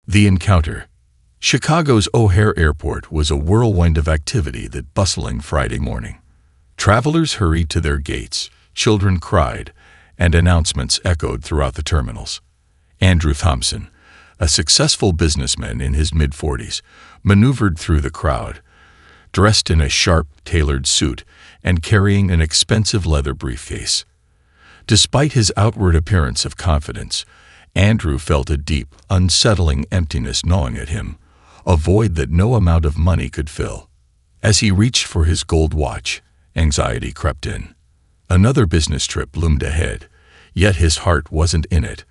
The encounter. Chicago's O'Hare Airport was a whirlwind of activity that bustling Friday morning. Travelers hurried to their gates, children cried, and announcements echoed throughout the terminals. Andrew Thompson, a successful businessman in his mid-40s, maneuvered through the crowd, dressed in a sharp, tailored suit and carrying an expensive leather briefcase. Despite his outward appearance of confidence, Andrew felt a deep, unsettling emptiness gnawing at him, a void that no amount of money could fill. As he reached for his gold watch, anxiety crept in. Another business trip loomed ahead, yet his heart wasn't in it.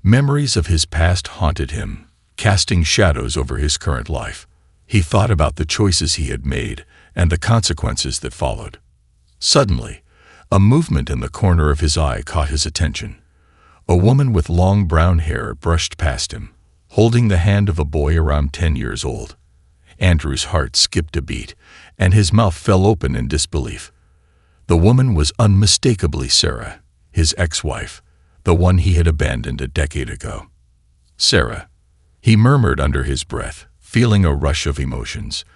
Memories of his past haunted him, casting shadows over his current life. He thought about the choices he had made and the consequences that followed. Suddenly, a movement in the corner of his eye caught his attention. A woman with long brown hair brushed past him, holding the hand of a boy around 10 years old. Andrew's heart skipped a beat, and his mouth fell open in disbelief. The woman was unmistakably Sarah, his ex-wife, the one he had abandoned a decade ago. Sarah, he murmured under his breath, feeling a rush of emotions.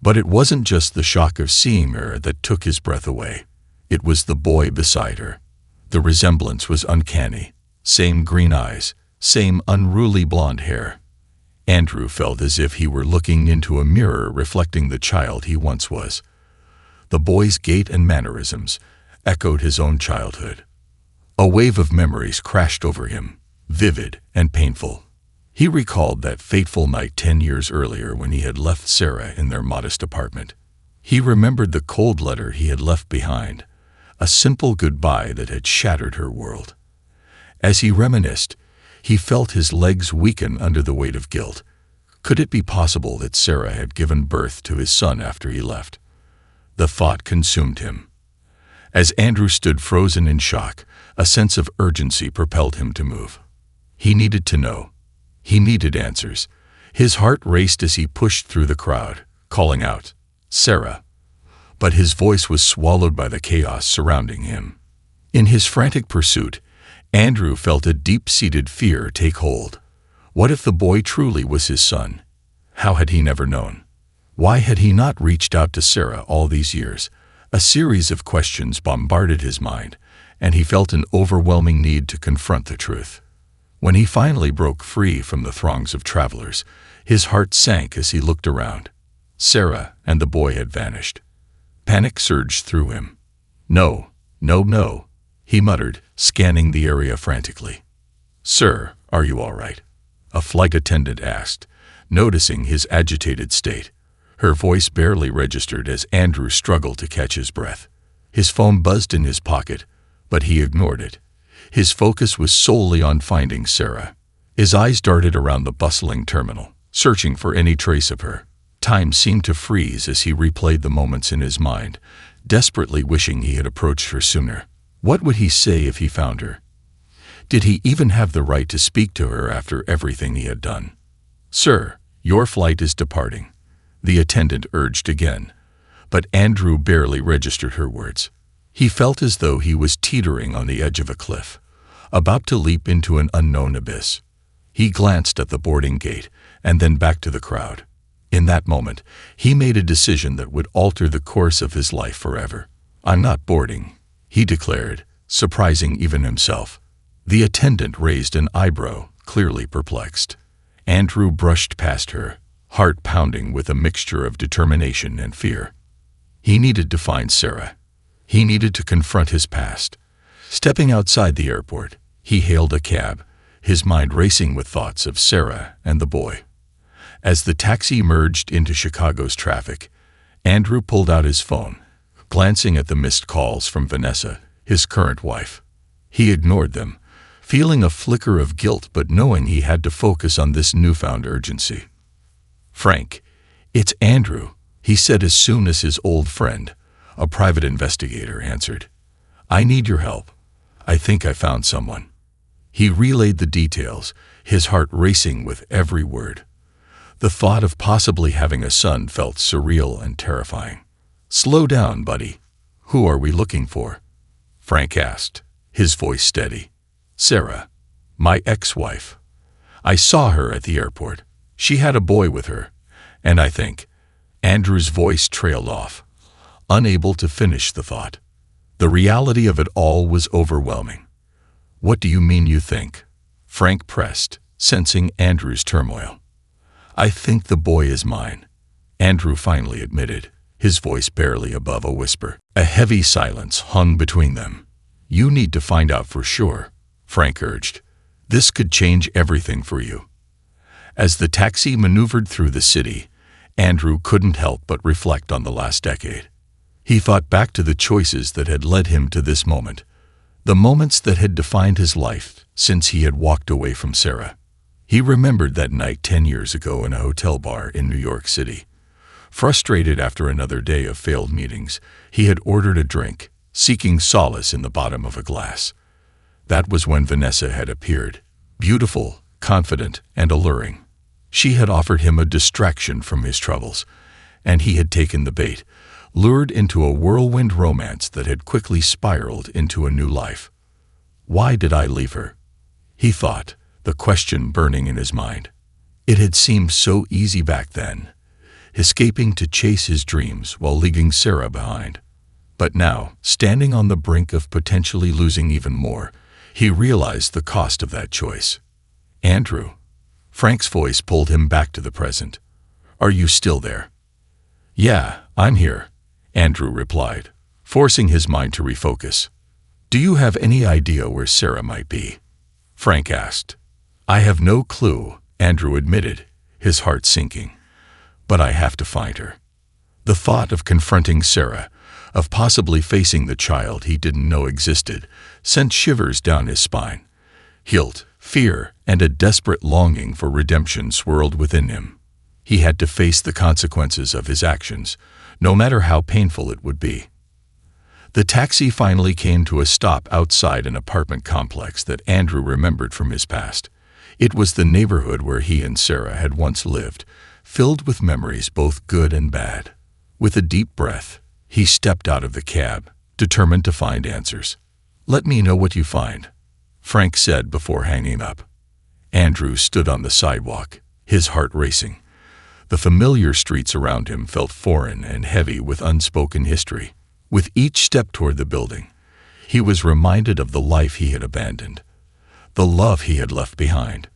But it wasn't just the shock of seeing her that took his breath away. It was the boy beside her. The resemblance was uncanny. Same green eyes, same unruly blonde hair. Andrew felt as if he were looking into a mirror reflecting the child he once was. The boy's gait and mannerisms echoed his own childhood. A wave of memories crashed over him, vivid and painful. He recalled that fateful night 10 years earlier when he had left Sarah in their modest apartment. He remembered the cold letter he had left behind, a simple goodbye that had shattered her world. As he reminisced, he felt his legs weaken under the weight of guilt. Could it be possible that Sarah had given birth to his son after he left? The thought consumed him. As Andrew stood frozen in shock, a sense of urgency propelled him to move. He needed to know. He needed answers. His heart raced as he pushed through the crowd, calling out, "Sarah!" But his voice was swallowed by the chaos surrounding him. In his frantic pursuit, Andrew felt a deep-seated fear take hold. What if the boy truly was his son? How had he never known? Why had he not reached out to Sarah all these years? A series of questions bombarded his mind, and he felt an overwhelming need to confront the truth. When he finally broke free from the throngs of travelers, his heart sank as he looked around. Sarah and the boy had vanished. Panic surged through him. "No, no, no," he muttered, scanning the area frantically. "Sir, are you all right?" a flight attendant asked, noticing his agitated state. Her voice barely registered as Andrew struggled to catch his breath. His phone buzzed in his pocket, but he ignored it. His focus was solely on finding Sarah. His eyes darted around the bustling terminal, searching for any trace of her. Time seemed to freeze as he replayed the moments in his mind, desperately wishing he had approached her sooner. What would he say if he found her? Did he even have the right to speak to her after everything he had done? "Sir, your flight is departing," the attendant urged again, but Andrew barely registered her words. He felt as though he was teetering on the edge of a cliff, about to leap into an unknown abyss. He glanced at the boarding gate and then back to the crowd. In that moment, he made a decision that would alter the course of his life forever. "I'm not boarding," he declared, surprising even himself. The attendant raised an eyebrow, clearly perplexed. Andrew brushed past her, heart pounding with a mixture of determination and fear. He needed to find Sarah. He needed to confront his past. Stepping outside the airport, he hailed a cab, his mind racing with thoughts of Sarah and the boy. As the taxi merged into Chicago's traffic, Andrew pulled out his phone, glancing at the missed calls from Vanessa, his current wife. He ignored them, feeling a flicker of guilt but knowing he had to focus on this newfound urgency. "Frank, it's Andrew," he said as soon as his old friend, a private investigator, answered. "I need your help. I think I found someone." He relayed the details, his heart racing with every word. The thought of possibly having a son felt surreal and terrifying. "Slow down, buddy. Who are we looking for?" Frank asked, his voice steady. "Sarah, my ex-wife. I saw her at the airport. She had a boy with her. And I think—" Andrew's voice trailed off, unable to finish the thought. The reality of it all was overwhelming. "What do you mean you think?" Frank pressed, sensing Andrew's turmoil. "I think the boy is mine," Andrew finally admitted, his voice barely above a whisper. A heavy silence hung between them. "You need to find out for sure," Frank urged. "This could change everything for you." As the taxi maneuvered through the city, Andrew couldn't help but reflect on the last decade. He thought back to the choices that had led him to this moment, the moments that had defined his life since he had walked away from Sarah. He remembered that night 10 years ago in a hotel bar in New York City. Frustrated after another day of failed meetings, he had ordered a drink, seeking solace in the bottom of a glass. That was when Vanessa had appeared, beautiful, confident, and alluring. She had offered him a distraction from his troubles, and he had taken the bait, lured into a whirlwind romance that had quickly spiraled into a new life. Why did I leave her? He thought, the question burning in his mind. It had seemed so easy back then, escaping to chase his dreams while leaving Sarah behind. But now, standing on the brink of potentially losing even more, he realized the cost of that choice. "Andrew." Frank's voice pulled him back to the present. "Are you still there?" "Yeah, I'm here," Andrew replied, forcing his mind to refocus. "Do you have any idea where Sarah might be?" Frank asked. "I have no clue," Andrew admitted, his heart sinking. "But I have to find her." The thought of confronting Sarah, of possibly facing the child he didn't know existed, sent shivers down his spine. Guilt, fear, and a desperate longing for redemption swirled within him. He had to face the consequences of his actions, no matter how painful it would be. The taxi finally came to a stop outside an apartment complex that Andrew remembered from his past. It was the neighborhood where he and Sarah had once lived, filled with memories both good and bad. With a deep breath, he stepped out of the cab, determined to find answers. "Let me know what you find," Frank said before hanging up. Andrew stood on the sidewalk, his heart racing. The familiar streets around him felt foreign and heavy with unspoken history. With each step toward the building, he was reminded of the life he had abandoned, the love he had left behind.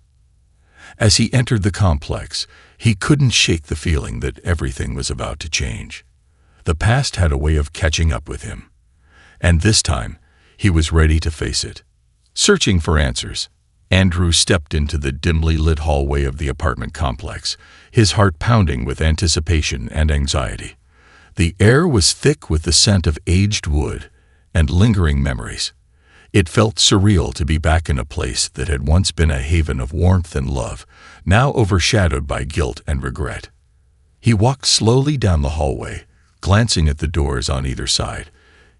As he entered the complex, he couldn't shake the feeling that everything was about to change. The past had a way of catching up with him, and this time he was ready to face it. Searching for answers, Andrew stepped into the dimly lit hallway of the apartment complex, his heart pounding with anticipation and anxiety. The air was thick with the scent of aged wood and lingering memories. It felt surreal to be back in a place that had once been a haven of warmth and love, now overshadowed by guilt and regret. He walked slowly down the hallway, glancing at the doors on either side,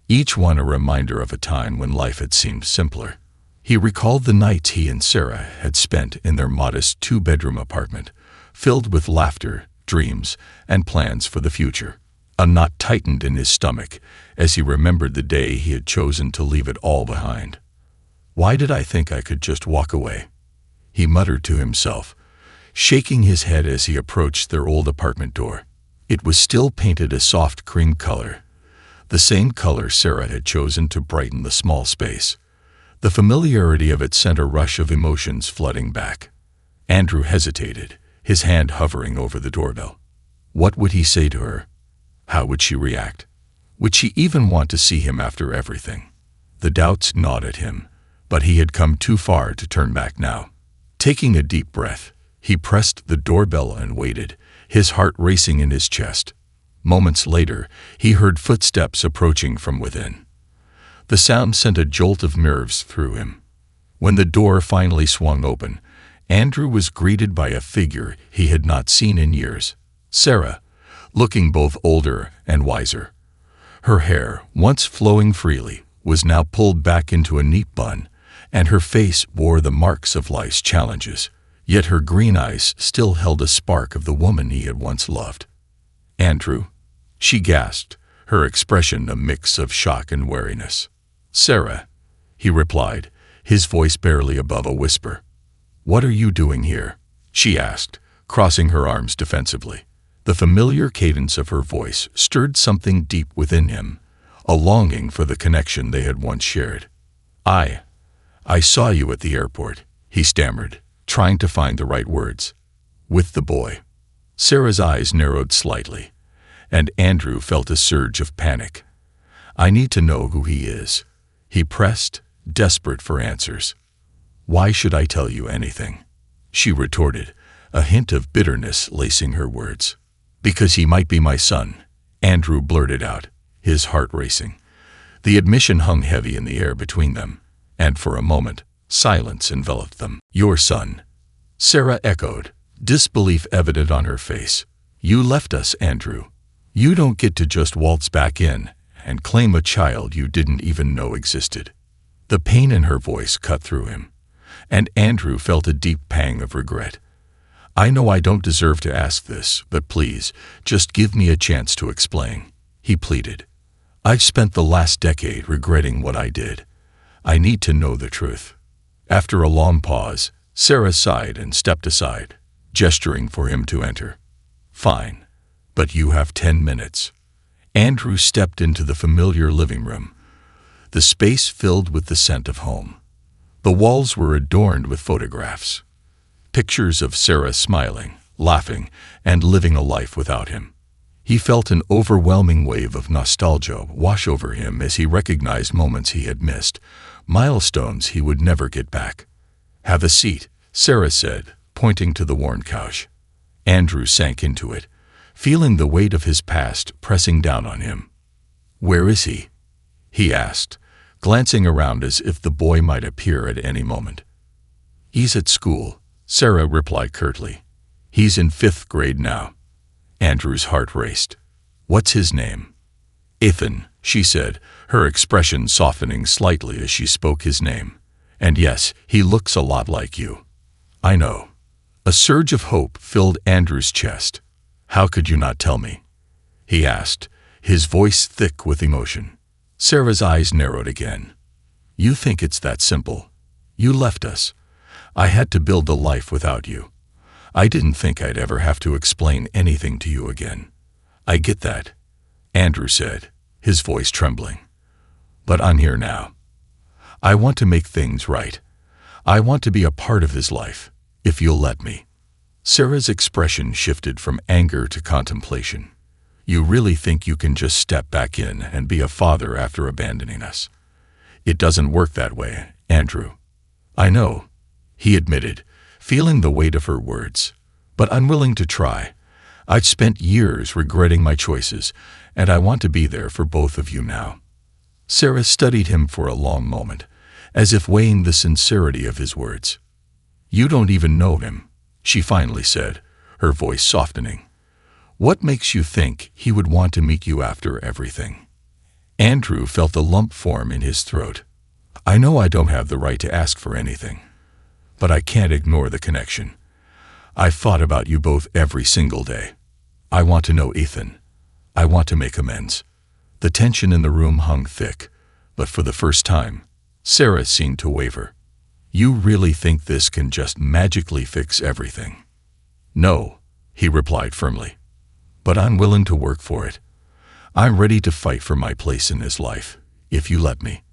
each one a reminder of a time when life had seemed simpler. He recalled the nights he and Sarah had spent in their modest two-bedroom apartment, filled with laughter, dreams, and plans for the future. A knot tightened in his stomach as he remembered the day he had chosen to leave it all behind. "Why did I think I could just walk away?" he muttered to himself, shaking his head as he approached their old apartment door. It was still painted a soft cream color, the same color Sarah had chosen to brighten the small space. The familiarity of it sent a rush of emotions flooding back. Andrew hesitated, his hand hovering over the doorbell. What would he say to her? How would she react? Would she even want to see him after everything? The doubts gnawed at him, but he had come too far to turn back now. Taking a deep breath, he pressed the doorbell and waited, his heart racing in his chest. Moments later, he heard footsteps approaching from within. The sound sent a jolt of nerves through him. When the door finally swung open, Andrew was greeted by a figure he had not seen in years. Sarah, looking both older and wiser. Her hair, once flowing freely, was now pulled back into a neat bun, and her face bore the marks of life's challenges, yet her green eyes still held a spark of the woman he had once loved. "Andrew," she gasped, her expression a mix of shock and wariness. "Sarah," he replied, his voice barely above a whisper. "What are you doing here?" she asked, crossing her arms defensively. The familiar cadence of her voice stirred something deep within him, a longing for the connection they had once shared. I saw you at the airport," he stammered, trying to find the right words. "With the boy." Sarah's eyes narrowed slightly, and Andrew felt a surge of panic. "I need to know who he is," he pressed, desperate for answers. "Why should I tell you anything?" she retorted, a hint of bitterness lacing her words. "Because he might be my son," Andrew blurted out, his heart racing. The admission hung heavy in the air between them, and for a moment, silence enveloped them. "Your son," Sarah echoed, disbelief evident on her face. "You left us, Andrew. You don't get to just waltz back in and claim a child you didn't even know existed." The pain in her voice cut through him, and Andrew felt a deep pang of regret. "I know I don't deserve to ask this, but please, just give me a chance to explain," he pleaded. "I've spent the last decade regretting what I did. I need to know the truth." After a long pause, Sarah sighed and stepped aside, gesturing for him to enter. "Fine, but you have 10 minutes. Andrew stepped into the familiar living room, the space filled with the scent of home. The walls were adorned with photographs, pictures of Sarah smiling, laughing, and living a life without him. He felt an overwhelming wave of nostalgia wash over him as he recognized moments he had missed, milestones he would never get back. "Have a seat," Sarah said, pointing to the worn couch. Andrew sank into it, feeling the weight of his past pressing down on him. "Where is he?" he asked, glancing around as if the boy might appear at any moment. "He's at school," Sarah replied curtly. "He's in 5th grade now." Andrew's heart raced. "What's his name?" "Ethan," she said, her expression softening slightly as she spoke his name. "And yes, he looks a lot like you." "I know." A surge of hope filled Andrew's chest. "How could you not tell me?" he asked, his voice thick with emotion. Sarah's eyes narrowed again. "You think it's that simple. You left us. I had to build a life without you. I didn't think I'd ever have to explain anything to you again." "I get that," Andrew said, his voice trembling. "But I'm here now. I want to make things right. I want to be a part of his life, if you'll let me." Sarah's expression shifted from anger to contemplation. "You really think you can just step back in and be a father after abandoning us?" "It doesn't work that way, Andrew." "I know," he admitted, feeling the weight of her words, "but unwilling to try. I've spent years regretting my choices, and I want to be there for both of you now." Sarah studied him for a long moment, as if weighing the sincerity of his words. "You don't even know him," she finally said, her voice softening. "What makes you think he would want to meet you after everything?" Andrew felt a lump form in his throat. "I know I don't have the right to ask for anything, but I can't ignore the connection. I've thought about you both every single day. I want to know Ethan. I want to make amends." The tension in the room hung thick, but for the first time, Sarah seemed to waver. "You really think this can just magically fix everything?" "No," he replied firmly, "but I'm willing to work for it. I'm ready to fight for my place in his life, if you let me."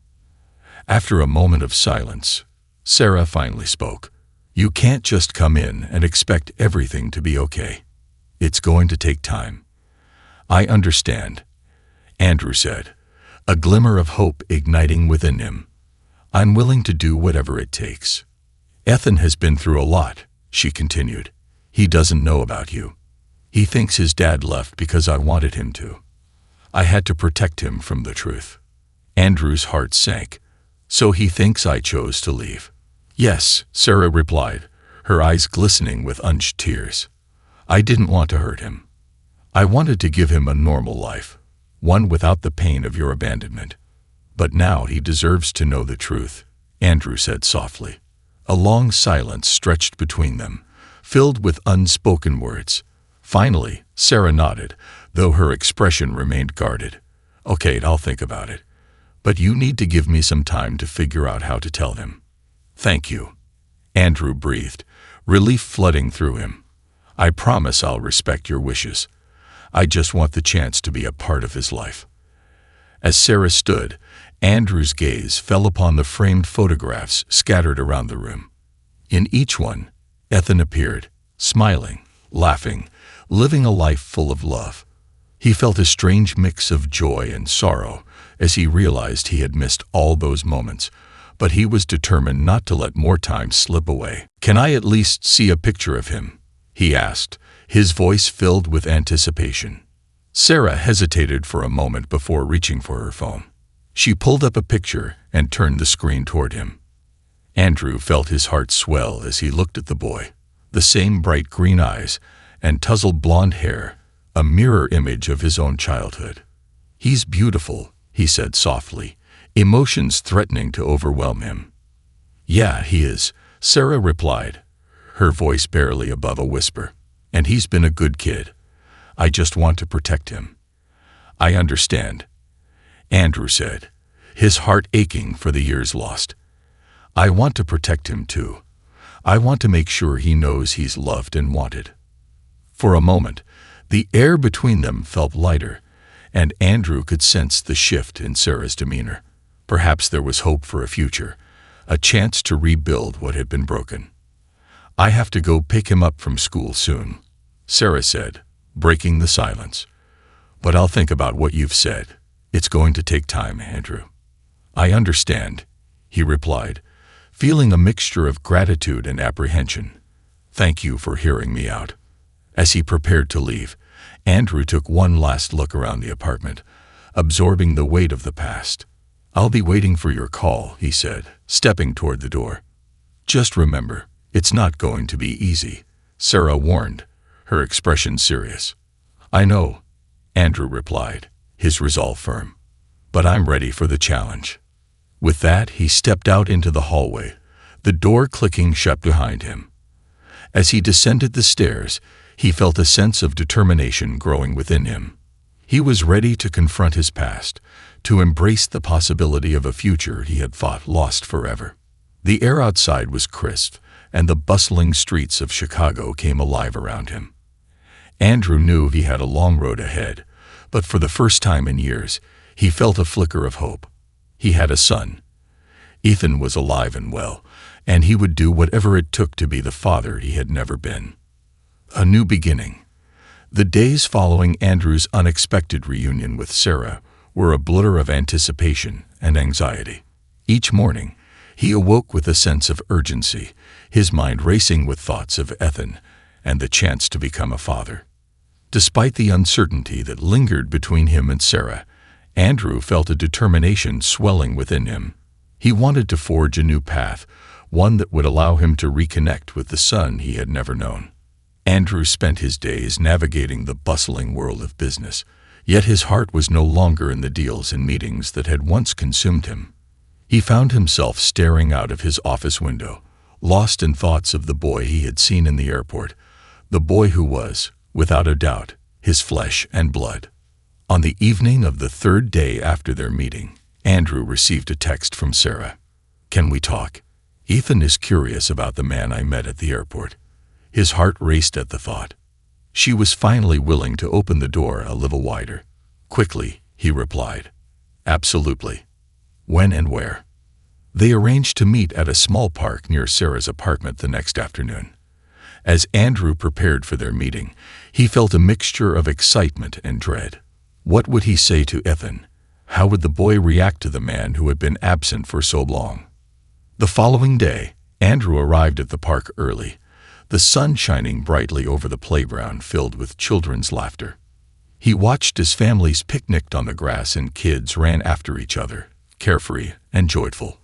After a moment of silence, Sarah finally spoke. "You can't just come in and expect everything to be okay. It's going to take time." "I understand," Andrew said, a glimmer of hope igniting within him. "I'm willing to do whatever it takes." "Ethan has been through a lot," she continued. "He doesn't know about you. He thinks his dad left because I wanted him to. I had to protect him from the truth." Andrew's heart sank. "So he thinks I chose to leave?" "Yes," Sarah replied, her eyes glistening with unshed tears. "I didn't want to hurt him. I wanted to give him a normal life, one without the pain of your abandonment. But now he deserves to know the truth," Andrew said softly. A long silence stretched between them, filled with unspoken words. Finally, Sarah nodded, though her expression remained guarded. "Okay, I'll think about it. But you need to give me some time to figure out how to tell him." "Thank you." Andrew breathed, relief flooding through him. I promise I'll respect your wishes. I just want the chance to be a part of his life. As Sarah stood, Andrew's gaze fell upon the framed photographs scattered around the room. In each one, Ethan appeared, smiling, laughing, living a life full of love. He felt a strange mix of joy and sorrow as he realized he had missed all those moments, but he was determined not to let more time slip away. "Can I at least see a picture of him?" he asked, his voice filled with anticipation. Sarah hesitated for a moment before reaching for her phone. She pulled up a picture and turned the screen toward him. Andrew felt his heart swell as he looked at the boy. The same bright green eyes and tousled blonde hair, a mirror image of his own childhood. "He's beautiful," he said softly, emotions threatening to overwhelm him. "Yeah, he is," Sarah replied, her voice barely above a whisper. "And he's been a good kid. I just want to protect him." "I understand," Andrew said, his heart aching for the years lost. "I want to protect him too. I want to make sure he knows he's loved and wanted." For a moment, the air between them felt lighter, and Andrew could sense the shift in Sarah's demeanor. Perhaps there was hope for a future, a chance to rebuild what had been broken. "I have to go pick him up from school soon," Sarah said, breaking the silence. "But I'll think about what you've said. It's going to take time, Andrew." "I understand," he replied, feeling a mixture of gratitude and apprehension. "Thank you for hearing me out." As he prepared to leave, Andrew took one last look around the apartment, absorbing the weight of the past. "I'll be waiting for your call," he said, stepping toward the door. "Just remember, it's not going to be easy," Sarah warned, her expression serious. "I know," Andrew replied, his resolve firm. "But I'm ready for the challenge." With that, he stepped out into the hallway, the door clicking shut behind him. As he descended the stairs, he felt a sense of determination growing within him. He was ready to confront his past, to embrace the possibility of a future he had thought lost forever. The air outside was crisp, and the bustling streets of Chicago came alive around him. Andrew knew he had a long road ahead, but for the first time in years, he felt a flicker of hope. He had a son. Ethan was alive and well, and he would do whatever it took to be the father he had never been. A new beginning. The days following Andrew's unexpected reunion with Sarah were a blur of anticipation and anxiety. Each morning, he awoke with a sense of urgency, his mind racing with thoughts of Ethan and the chance to become a father. Despite the uncertainty that lingered between him and Sarah, Andrew felt a determination swelling within him. He wanted to forge a new path, one that would allow him to reconnect with the son he had never known. Andrew spent his days navigating the bustling world of business, yet his heart was no longer in the deals and meetings that had once consumed him. He found himself staring out of his office window, lost in thoughts of the boy he had seen in the airport, the boy who was, without a doubt, his flesh and blood. On the evening of the third day after their meeting, Andrew received a text from Sarah. "Can we talk? Ethan is curious about the man I met at the airport." His heart raced at the thought. She was finally willing to open the door a little wider. "Quickly," he replied. "Absolutely. When and where?" They arranged to meet at a small park near Sarah's apartment the next afternoon. As Andrew prepared for their meeting, he felt a mixture of excitement and dread. What would he say to Ethan? How would the boy react to the man who had been absent for so long? The following day, Andrew arrived at the park early, the sun shining brightly over the playground filled with children's laughter. He watched as families picnicked on the grass and kids ran after each other, carefree and joyful.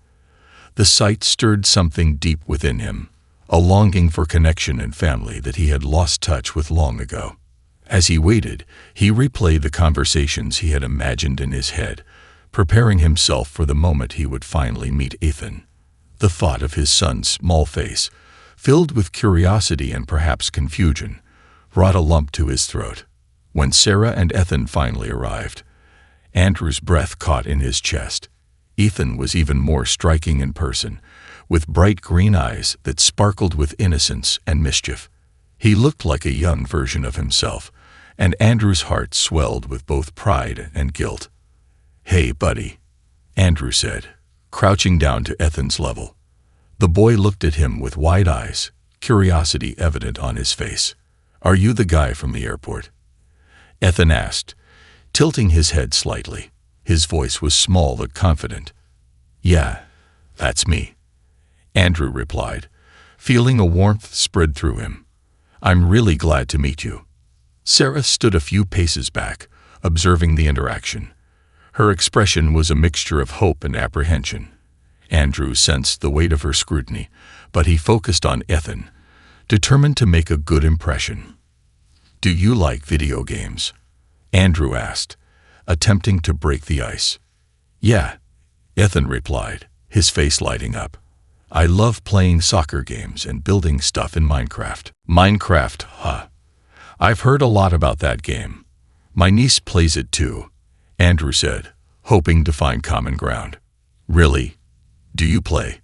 The sight stirred something deep within him, a longing for connection and family that he had lost touch with long ago. As he waited, he replayed the conversations he had imagined in his head, preparing himself for the moment he would finally meet Ethan. The thought of his son's small face, filled with curiosity and perhaps confusion, brought a lump to his throat. When Sarah and Ethan finally arrived, Andrew's breath caught in his chest. Ethan was even more striking in person, with bright green eyes that sparkled with innocence and mischief. He looked like a young version of himself, and Andrew's heart swelled with both pride and guilt. "Hey, buddy," Andrew said, crouching down to Ethan's level. The boy looked at him with wide eyes, curiosity evident on his face. "Are you the guy from the airport?" Ethan asked, tilting his head slightly. His voice was small but confident. "Yeah, that's me," Andrew replied, feeling a warmth spread through him. "I'm really glad to meet you." Sarah stood a few paces back, observing the interaction. Her expression was a mixture of hope and apprehension. Andrew sensed the weight of her scrutiny, but he focused on Ethan, determined to make a good impression. "Do you like video games?" Andrew asked, attempting to break the ice. "Yeah," Ethan replied, his face lighting up. "I love playing soccer games and building stuff in Minecraft." "Minecraft, huh? I've heard a lot about that game. My niece plays it too," Andrew said, hoping to find common ground. "Really? Do you play?"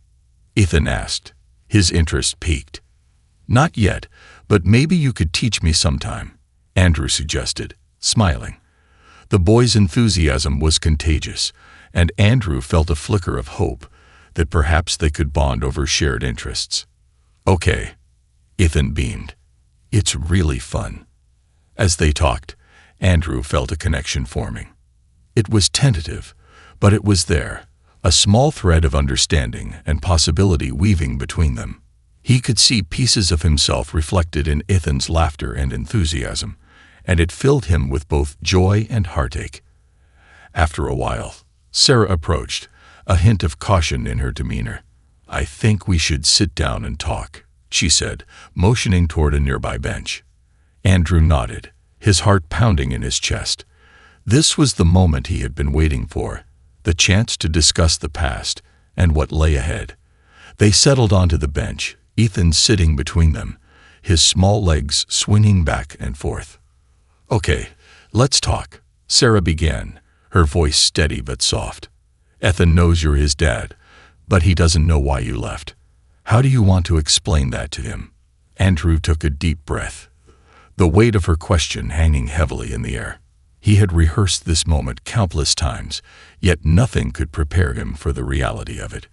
Ethan asked, his interest piqued. "Not yet, but maybe you could teach me sometime," Andrew suggested, smiling. The boy's enthusiasm was contagious, and Andrew felt a flicker of hope that perhaps they could bond over shared interests. "Okay," Ethan beamed. "It's really fun." As they talked, Andrew felt a connection forming. It was tentative, but it was there, a small thread of understanding and possibility weaving between them. He could see pieces of himself reflected in Ethan's laughter and enthusiasm, and it filled him with both joy and heartache. After a while, Sarah approached, a hint of caution in her demeanor. "I think we should sit down and talk," she said, motioning toward a nearby bench. Andrew nodded, his heart pounding in his chest. This was the moment he had been waiting for, the chance to discuss the past and what lay ahead. They settled onto the bench, Ethan sitting between them, his small legs swinging back and forth. "Okay, let's talk," Sarah began, her voice steady but soft. "Ethan knows you're his dad, but he doesn't know why you left. How do you want to explain that to him?" Andrew took a deep breath, the weight of her question hanging heavily in the air. He had rehearsed this moment countless times, yet nothing could prepare him for the reality of it.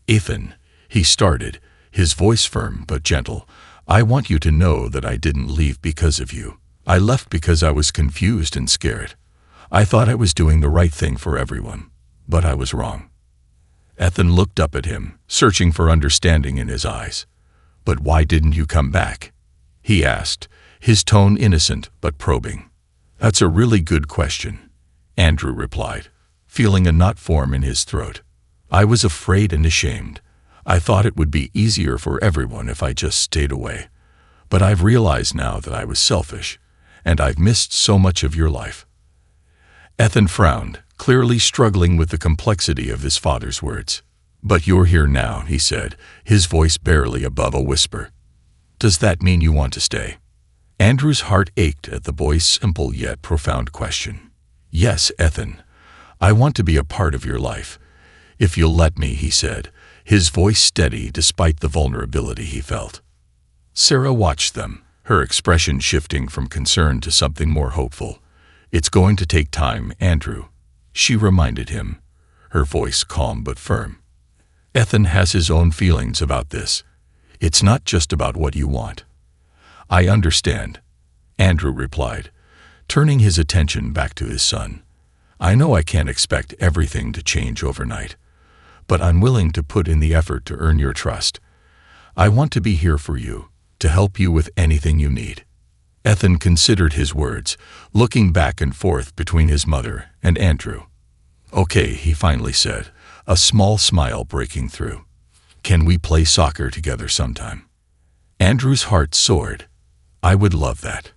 "Ethan," he started, his voice firm but gentle, "I want you to know that I didn't leave because of you. I left because I was confused and scared. I thought I was doing the right thing for everyone, but I was wrong." Ethan looked up at him, searching for understanding in his eyes. "But why didn't you come back?" he asked, his tone innocent but probing. "That's a really good question," Andrew replied, feeling a knot form in his throat. "I was afraid and ashamed. I thought it would be easier for everyone if I just stayed away. But I've realized now that I was selfish, and I've missed so much of your life." Ethan frowned, clearly struggling with the complexity of his father's words. "But you're here now," he said, his voice barely above a whisper. "Does that mean you want to stay?" Andrew's heart ached at the boy's simple yet profound question. "Yes, Ethan. I want to be a part of your life. If you'll let me," he said, his voice steady despite the vulnerability he felt. Sarah watched them, her expression shifting from concern to something more hopeful. "It's going to take time, Andrew," she reminded him, her voice calm but firm. "Ethan has his own feelings about this. It's not just about what you want." "I understand," Andrew replied, turning his attention back to his son. "I know I can't expect everything to change overnight, but I'm willing to put in the effort to earn your trust. I want to be here for you, to help you with anything you need." Ethan considered his words, looking back and forth between his mother and Andrew. "Okay," he finally said, a small smile breaking through. "Can we play soccer together sometime?" Andrew's heart soared. "I would love that.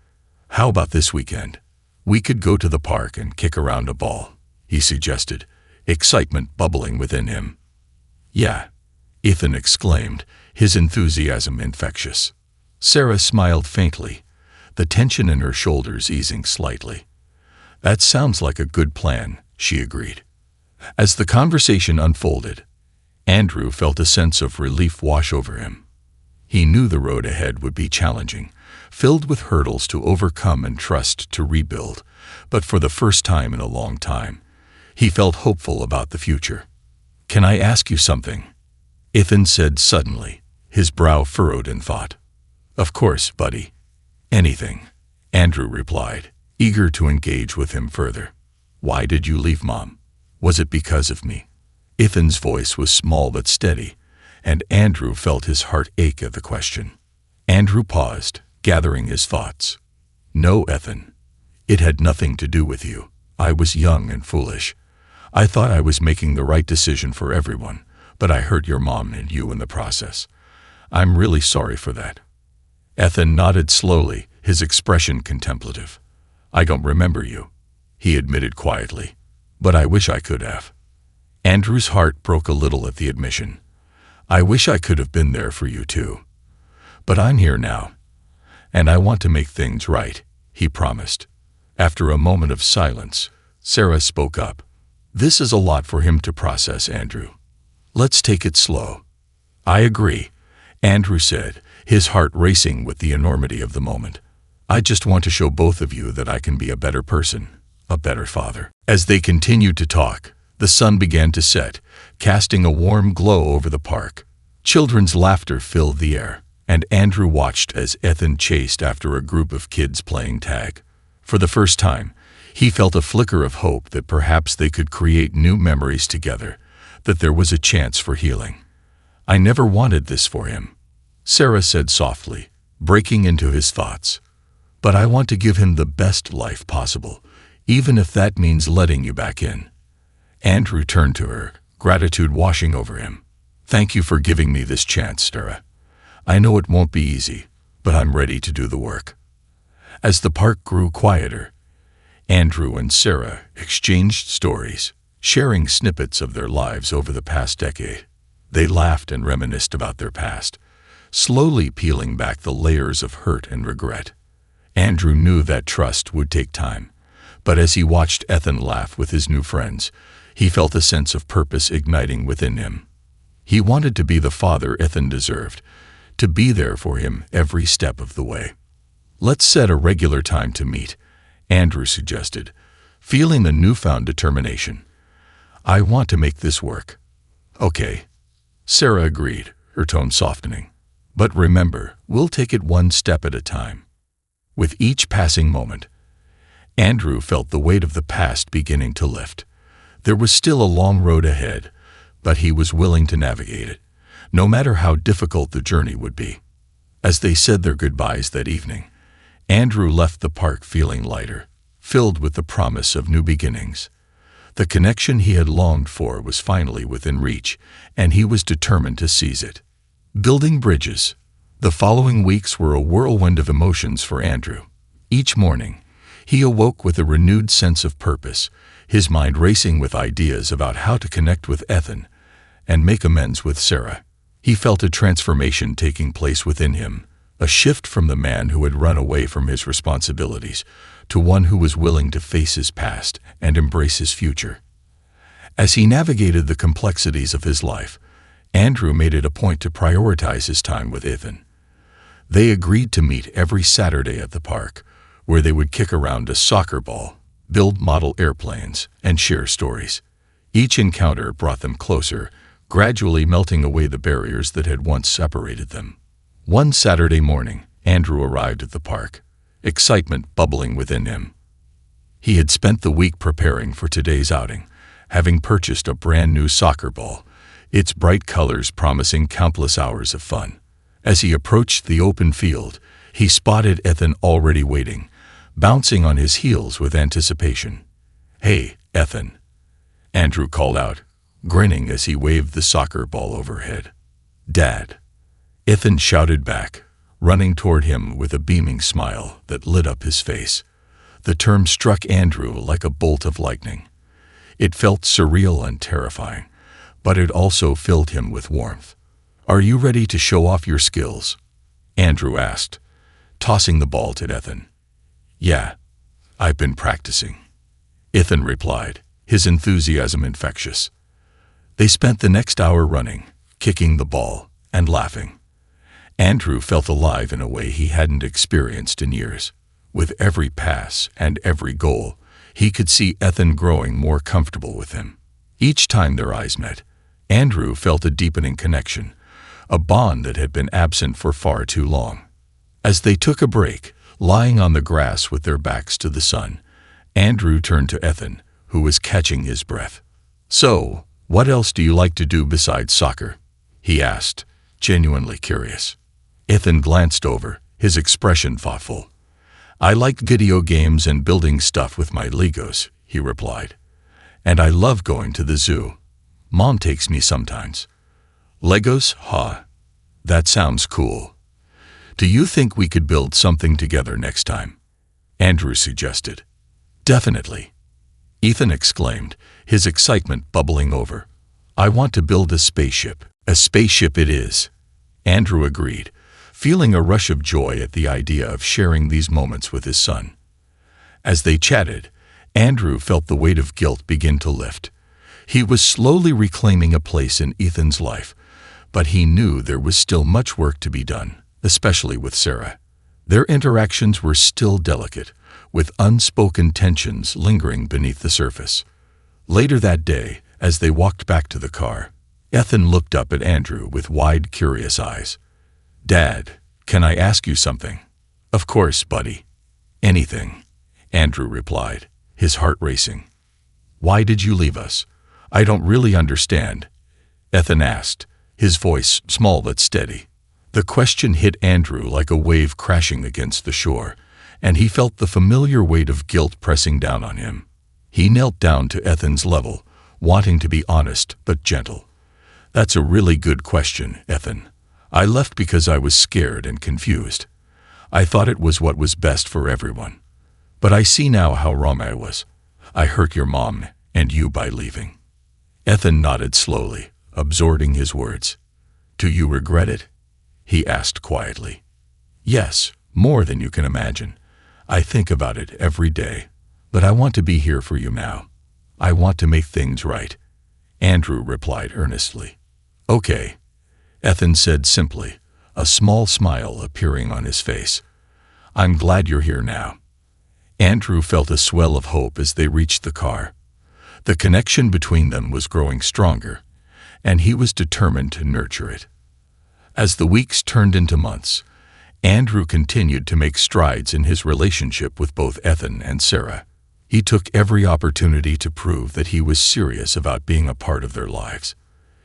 How about this weekend? We could go to the park and kick around a ball," he suggested, excitement bubbling within him. "Yeah," Ethan exclaimed, his enthusiasm infectious. Sarah smiled faintly, the tension in her shoulders easing slightly. "That sounds like a good plan," she agreed. As the conversation unfolded, Andrew felt a sense of relief wash over him. He knew the road ahead would be challenging, filled with hurdles to overcome and trust to rebuild, but for the first time in a long time, he felt hopeful about the future. "Can I ask you something?" Ethan said suddenly, his brow furrowed in thought. "Of course, buddy. Anything," Andrew replied, eager to engage with him further. "Why did you leave Mom? Was it because of me?" Ethan's voice was small but steady, and Andrew felt his heart ache at the question. Andrew paused, gathering his thoughts. "No, Ethan. It had nothing to do with you. I was young and foolish. I thought I was making the right decision for everyone, but I hurt your mom and you in the process. I'm really sorry for that." Ethan nodded slowly, his expression contemplative. "I don't remember you," he admitted quietly, "but I wish I could have." Andrew's heart broke a little at the admission. "I wish I could have been there for you too. But I'm here now, and I want to make things right," he promised. After a moment of silence, Sarah spoke up. "This is a lot for him to process, Andrew. Let's take it slow." "I agree," Andrew said, his heart racing with the enormity of the moment. "I just want to show both of you that I can be a better person, a better father." As they continued to talk, the sun began to set, casting a warm glow over the park. Children's laughter filled the air, and Andrew watched as Ethan chased after a group of kids playing tag. For the first time, he felt a flicker of hope that perhaps they could create new memories together, that there was a chance for healing. "I never wanted this for him," Sarah said softly, breaking into his thoughts. "But I want to give him the best life possible, even if that means letting you back in." Andrew turned to her, gratitude washing over him. "Thank you for giving me this chance, Sarah. I know it won't be easy, but I'm ready to do the work." As the park grew quieter, Andrew and Sarah exchanged stories, sharing snippets of their lives over the past decade. They laughed and reminisced about their past, slowly peeling back the layers of hurt and regret. Andrew knew that trust would take time, but as he watched Ethan laugh with his new friends, he felt a sense of purpose igniting within him. He wanted to be the father Ethan deserved, to be there for him every step of the way. "Let's set a regular time to meet," Andrew suggested, feeling a newfound determination. "I want to make this work." "Okay," Sarah agreed, her tone softening. "But remember, we'll take it one step at a time." With each passing moment, Andrew felt the weight of the past beginning to lift. There was still a long road ahead, but he was willing to navigate it, no matter how difficult the journey would be. As they said their goodbyes that evening, Andrew left the park feeling lighter, filled with the promise of new beginnings. The connection he had longed for was finally within reach, and he was determined to seize it. Building bridges. The following weeks were a whirlwind of emotions for Andrew. Each morning, he awoke with a renewed sense of purpose, his mind racing with ideas about how to connect with Ethan and make amends with Sarah. He felt a transformation taking place within him, a shift from the man who had run away from his responsibilities to one who was willing to face his past and embrace his future. As he navigated the complexities of his life, Andrew made it a point to prioritize his time with Ethan. They agreed to meet every Saturday at the park, where they would kick around a soccer ball, build model airplanes, and share stories. Each encounter brought them closer, gradually melting away the barriers that had once separated them. One Saturday morning, Andrew arrived at the park, excitement bubbling within him. He had spent the week preparing for today's outing, having purchased a brand new soccer ball, its bright colors promising countless hours of fun. As he approached the open field, he spotted Ethan already waiting, bouncing on his heels with anticipation. "Hey, Ethan," Andrew called out, grinning as he waved the soccer ball overhead. "Dad," Ethan shouted back, running toward him with a beaming smile that lit up his face. The term struck Andrew like a bolt of lightning. It felt surreal and terrifying, but it also filled him with warmth. "Are you ready to show off your skills?" Andrew asked, tossing the ball to Ethan. "Yeah, I've been practicing," Ethan replied, his enthusiasm infectious. They spent the next hour running, kicking the ball, and laughing. Andrew felt alive in a way he hadn't experienced in years. With every pass and every goal, he could see Ethan growing more comfortable with him. Each time their eyes met, Andrew felt a deepening connection, a bond that had been absent for far too long. As they took a break, lying on the grass with their backs to the sun, Andrew turned to Ethan, who was catching his breath. "So, what else do you like to do besides soccer?" he asked, genuinely curious. Ethan glanced over, his expression thoughtful. "I like video games and building stuff with my Legos," he replied. "And I love going to the zoo. Mom takes me sometimes." "Legos, huh? That sounds cool. Do you think we could build something together next time?" Andrew suggested. "Definitely," Ethan exclaimed, his excitement bubbling over. "I want to build a spaceship." "A spaceship it is," Andrew agreed, feeling a rush of joy at the idea of sharing these moments with his son. As they chatted, Andrew felt the weight of guilt begin to lift. He was slowly reclaiming a place in Ethan's life, but he knew there was still much work to be done, especially with Sarah. Their interactions were still delicate, with unspoken tensions lingering beneath the surface. Later that day, as they walked back to the car, Ethan looked up at Andrew with wide, curious eyes. "Dad, can I ask you something?" "Of course, buddy. Anything," Andrew replied, his heart racing. "Why did you leave us? I don't really understand," Ethan asked, his voice small but steady. The question hit Andrew like a wave crashing against the shore, and he felt the familiar weight of guilt pressing down on him. He knelt down to Ethan's level, wanting to be honest but gentle. "That's a really good question, Ethan. I left because I was scared and confused. I thought it was what was best for everyone. But I see now how wrong I was. I hurt your mom and you by leaving." Ethan nodded slowly, absorbing his words. "Do you regret it?" he asked quietly. "Yes, more than you can imagine. I think about it every day, but I want to be here for you now. I want to make things right," Andrew replied earnestly. "Okay," Ethan said simply, a small smile appearing on his face. "I'm glad you're here now." Andrew felt a swell of hope as they reached the car. The connection between them was growing stronger, and he was determined to nurture it. As the weeks turned into months, Andrew continued to make strides in his relationship with both Ethan and Sarah. He took every opportunity to prove that he was serious about being a part of their lives.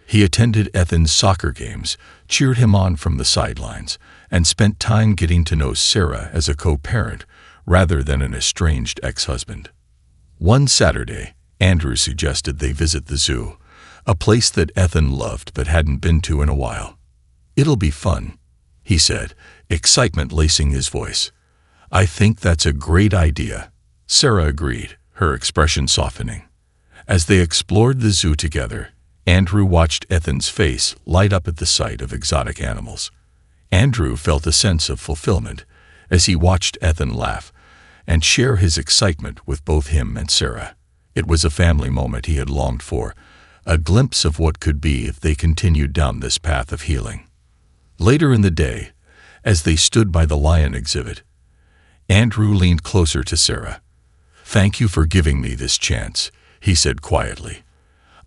He attended Ethan's soccer games, cheered him on from the sidelines, and spent time getting to know Sarah as a co-parent rather than an estranged ex-husband. One Saturday, Andrew suggested they visit the zoo, a place that Ethan loved but hadn't been to in a while. "It'll be fun," he said, excitement lacing his voice. "I think that's a great idea," Sarah agreed, her expression softening. As they explored the zoo together, Andrew watched Ethan's face light up at the sight of exotic animals. Andrew felt a sense of fulfillment as he watched Ethan laugh and share his excitement with both him and Sarah. It was a family moment he had longed for, a glimpse of what could be if they continued down this path of healing. Later in the day, as they stood by the lion exhibit, Andrew leaned closer to Sarah. "Thank you for giving me this chance," he said quietly.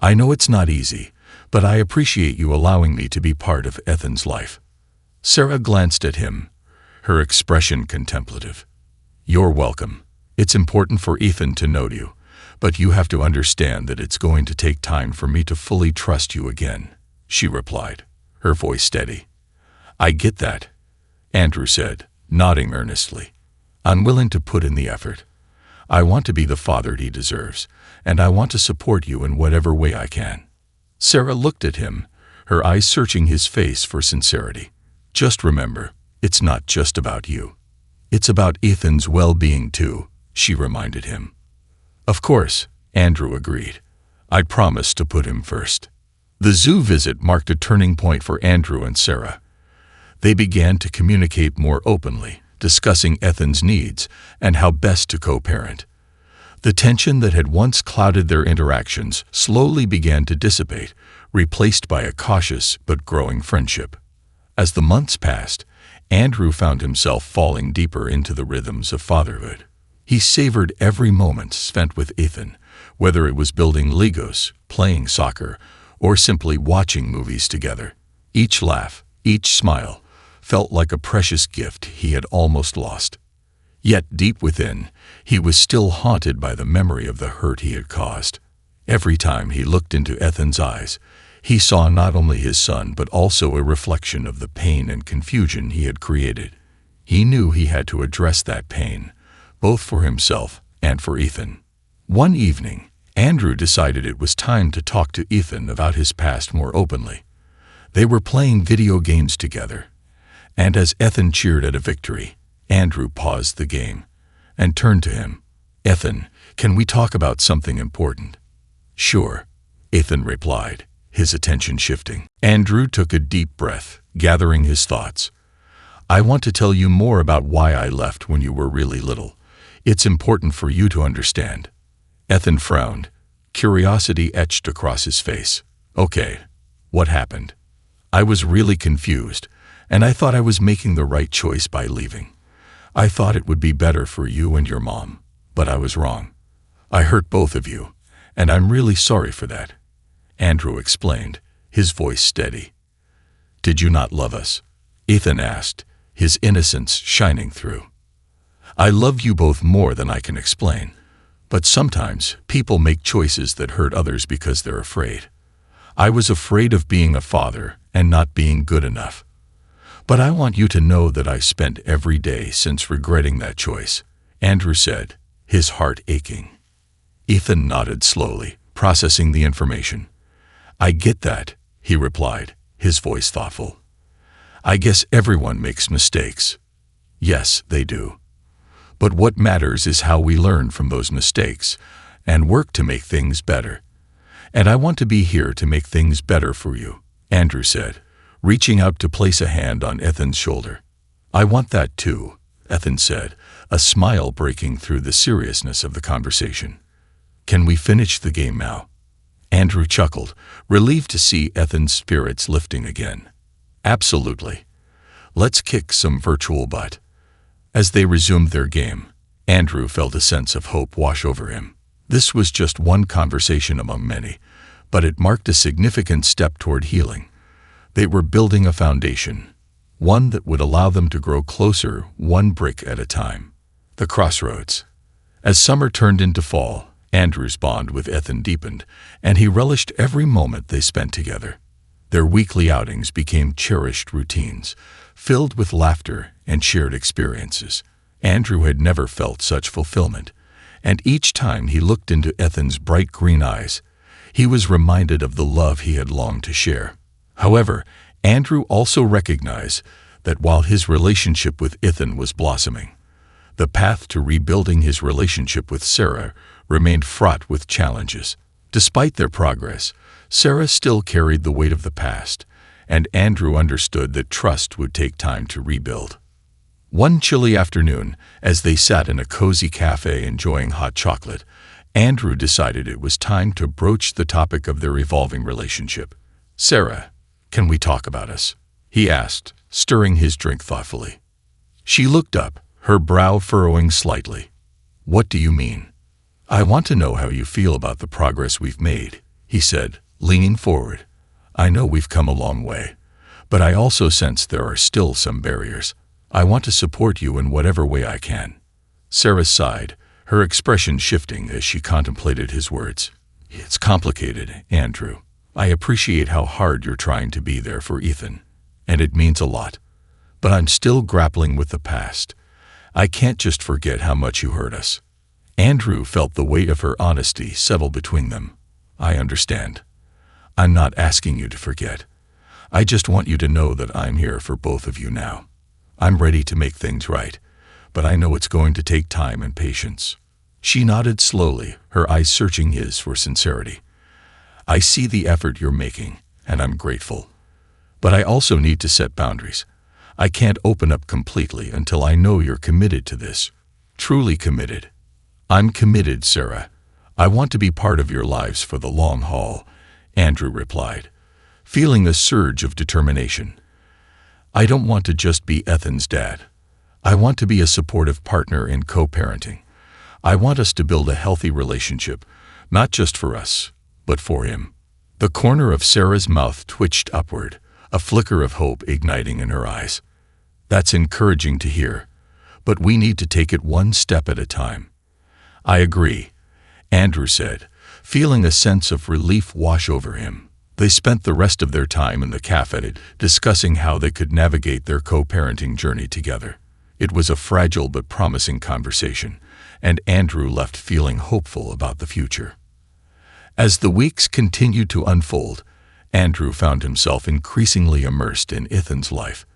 "I know it's not easy, but I appreciate you allowing me to be part of Ethan's life." Sarah glanced at him, her expression contemplative. "You're welcome. It's important for Ethan to know you, but you have to understand that it's going to take time for me to fully trust you again," she replied, her voice steady. "I get that," Andrew said, nodding earnestly. "I'm willing to put in the effort. I want to be the father he deserves, and I want to support you in whatever way I can." Sarah looked at him, her eyes searching his face for sincerity. "Just remember, it's not just about you. It's about Ethan's well-being too," she reminded him. "Of course," Andrew agreed. "I promise to put him first." The zoo visit marked a turning point for Andrew and Sarah. They began to communicate more openly, discussing Ethan's needs and how best to co-parent. The tension that had once clouded their interactions slowly began to dissipate, replaced by a cautious but growing friendship. As the months passed, Andrew found himself falling deeper into the rhythms of fatherhood. He savored every moment spent with Ethan, whether it was building Legos, playing soccer, or simply watching movies together. Each laugh, each smile, felt like a precious gift he had almost lost. Yet deep within, he was still haunted by the memory of the hurt he had caused. Every time he looked into Ethan's eyes, he saw not only his son but also a reflection of the pain and confusion he had created. He knew he had to address that pain, both for himself and for Ethan. One evening, Andrew decided it was time to talk to Ethan about his past more openly. They were playing video games together, and as Ethan cheered at a victory, Andrew paused the game and turned to him. "Ethan, can we talk about something important?" "Sure," Ethan replied, his attention shifting. Andrew took a deep breath, gathering his thoughts. "I want to tell you more about why I left when you were really little. It's important for you to understand." Ethan frowned. Curiosity etched across his face. "Okay, what happened?" "I was really confused, and I thought I was making the right choice by leaving. I thought it would be better for you and your mom, but I was wrong. I hurt both of you, and I'm really sorry for that," Andrew explained, his voice steady. "Did you not love us?" Ethan asked, his innocence shining through. "I love you both more than I can explain, but sometimes people make choices that hurt others because they're afraid. I was afraid of being a father and not being good enough. But I want you to know that I spent every day since regretting that choice," Andrew said, his heart aching. Ethan nodded slowly, processing the information. "I get that," he replied, his voice thoughtful. "I guess everyone makes mistakes." "Yes, they do. But what matters is how we learn from those mistakes and work to make things better. And I want to be here to make things better for you," Andrew said, reaching out to place a hand on Ethan's shoulder. "I want that too," Ethan said, a smile breaking through the seriousness of the conversation. "Can we finish the game now?" Andrew chuckled, relieved to see Ethan's spirits lifting again. "Absolutely. Let's kick some virtual butt." As they resumed their game, Andrew felt a sense of hope wash over him. This was just one conversation among many, but it marked a significant step toward healing. They were building a foundation, one that would allow them to grow closer, one brick at a time. The crossroads. As summer turned into fall, Andrew's bond with Ethan deepened, and he relished every moment they spent together. Their weekly outings became cherished routines, filled with laughter and shared experiences. Andrew had never felt such fulfillment, and each time he looked into Ethan's bright green eyes, he was reminded of the love he had longed to share. However, Andrew also recognized that while his relationship with Ethan was blossoming, the path to rebuilding his relationship with Sarah remained fraught with challenges. Despite their progress, Sarah still carried the weight of the past, and Andrew understood that trust would take time to rebuild. One chilly afternoon, as they sat in a cozy cafe enjoying hot chocolate, Andrew decided it was time to broach the topic of their evolving relationship. "Sarah, can we talk about us?" he asked, stirring his drink thoughtfully. She looked up, her brow furrowing slightly. "What do you mean?" "I want to know how you feel about the progress we've made," he said, leaning forward. "I know we've come a long way, but I also sense there are still some barriers. I want to support you in whatever way I can." Sarah sighed, her expression shifting as she contemplated his words. "It's complicated, Andrew. I appreciate how hard you're trying to be there for Ethan, and it means a lot. But I'm still grappling with the past. I can't just forget how much you hurt us." Andrew felt the weight of her honesty settle between them. "I understand. I'm not asking you to forget. I just want you to know that I'm here for both of you now. I'm ready to make things right, but I know it's going to take time and patience." She nodded slowly, her eyes searching his for sincerity. "I see the effort you're making, and I'm grateful. But I also need to set boundaries. I can't open up completely until I know you're committed to this. Truly committed. "I'm committed, Sarah. I want to be part of your lives for the long haul," Andrew replied, feeling a surge of determination. "I don't want to just be Ethan's dad. I want to be a supportive partner in co-parenting. I want us to build a healthy relationship, not just for us, but for him." The corner of Sarah's mouth twitched upward, a flicker of hope igniting in her eyes. "That's encouraging to hear, but we need to take it one step at a time." "I agree," Andrew said, feeling a sense of relief wash over him. They spent the rest of their time in the cafe discussing how they could navigate their co-parenting journey together. It was a fragile but promising conversation, and Andrew left feeling hopeful about the future. As the weeks continued to unfold, Andrew found himself increasingly immersed in Ethan's life.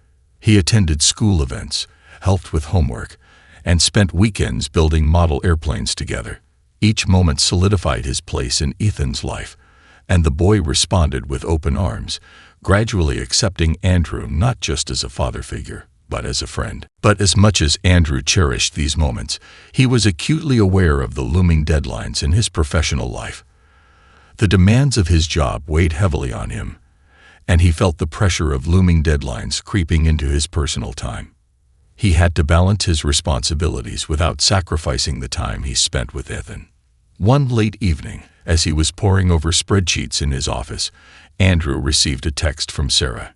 He attended school events, helped with homework, and spent weekends building model airplanes together. Each moment solidified his place in Ethan's life, and the boy responded with open arms, gradually accepting Andrew not just as a father figure, but as a friend. But as much as Andrew cherished these moments, he was acutely aware of the looming deadlines in his professional life. The demands of his job weighed heavily on him, and he felt the pressure of looming deadlines creeping into his personal time. He had to balance his responsibilities without sacrificing the time he spent with Ethan. One late evening, as he was poring over spreadsheets in his office, Andrew received a text from Sarah.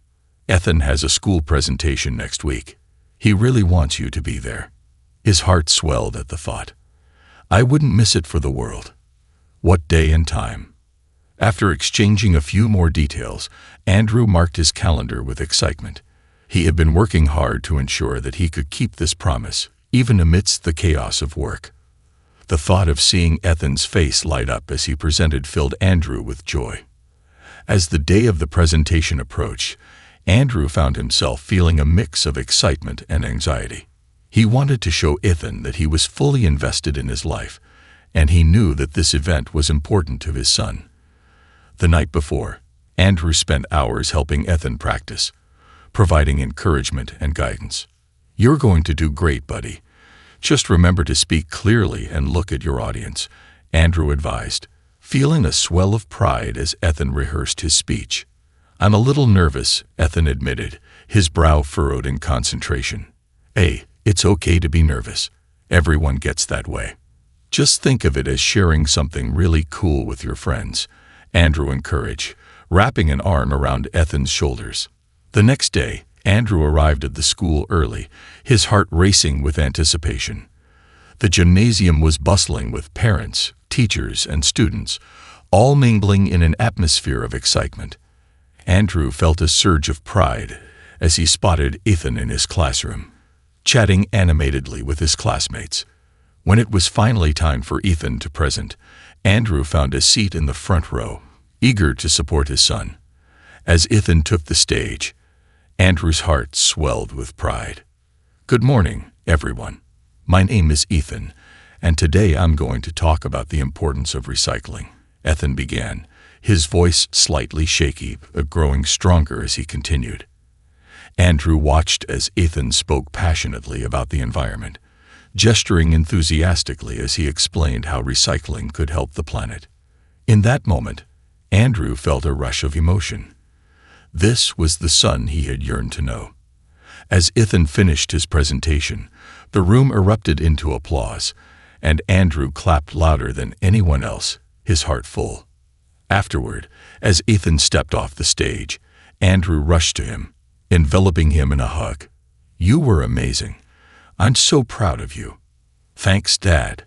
"Ethan has a school presentation next week. He really wants you to be there." His heart swelled at the thought. "I wouldn't miss it for the world." "What day and time?" After exchanging a few more details, Andrew marked his calendar with excitement. He had been working hard to ensure that he could keep this promise, even amidst the chaos of work. The thought of seeing Ethan's face light up as he presented filled Andrew with joy. As the day of the presentation approached, Andrew found himself feeling a mix of excitement and anxiety. He wanted to show Ethan that he was fully invested in his life, and he knew that this event was important to his son. The night before, Andrew spent hours helping Ethan practice, providing encouragement and guidance. "You're going to do great, buddy. Just remember to speak clearly and look at your audience," Andrew advised, feeling a swell of pride as Ethan rehearsed his speech. "I'm a little nervous," Ethan admitted, his brow furrowed in concentration. "Hey, it's okay to be nervous. Everyone gets that way. Just think of it as sharing something really cool with your friends," Andrew encouraged, wrapping an arm around Ethan's shoulders. The next day, Andrew arrived at the school early, his heart racing with anticipation. The gymnasium was bustling with parents, teachers, and students, all mingling in an atmosphere of excitement. Andrew felt a surge of pride as he spotted Ethan in his classroom, chatting animatedly with his classmates. When it was finally time for Ethan to present, Andrew found a seat in the front row, eager to support his son. As Ethan took the stage, Andrew's heart swelled with pride. "Good morning, everyone. My name is Ethan, and today I'm going to talk about the importance of recycling," Ethan began, his voice slightly shaky but growing stronger as he continued. Andrew watched as Ethan spoke passionately about the environment, gesturing enthusiastically as he explained how recycling could help the planet. In that moment, Andrew felt a rush of emotion. This was the son he had yearned to know. As Ethan finished his presentation, the room erupted into applause, and Andrew clapped louder than anyone else, his heart full. Afterward, as Ethan stepped off the stage, Andrew rushed to him, enveloping him in a hug. "You were amazing. I'm so proud of you." "Thanks, Dad."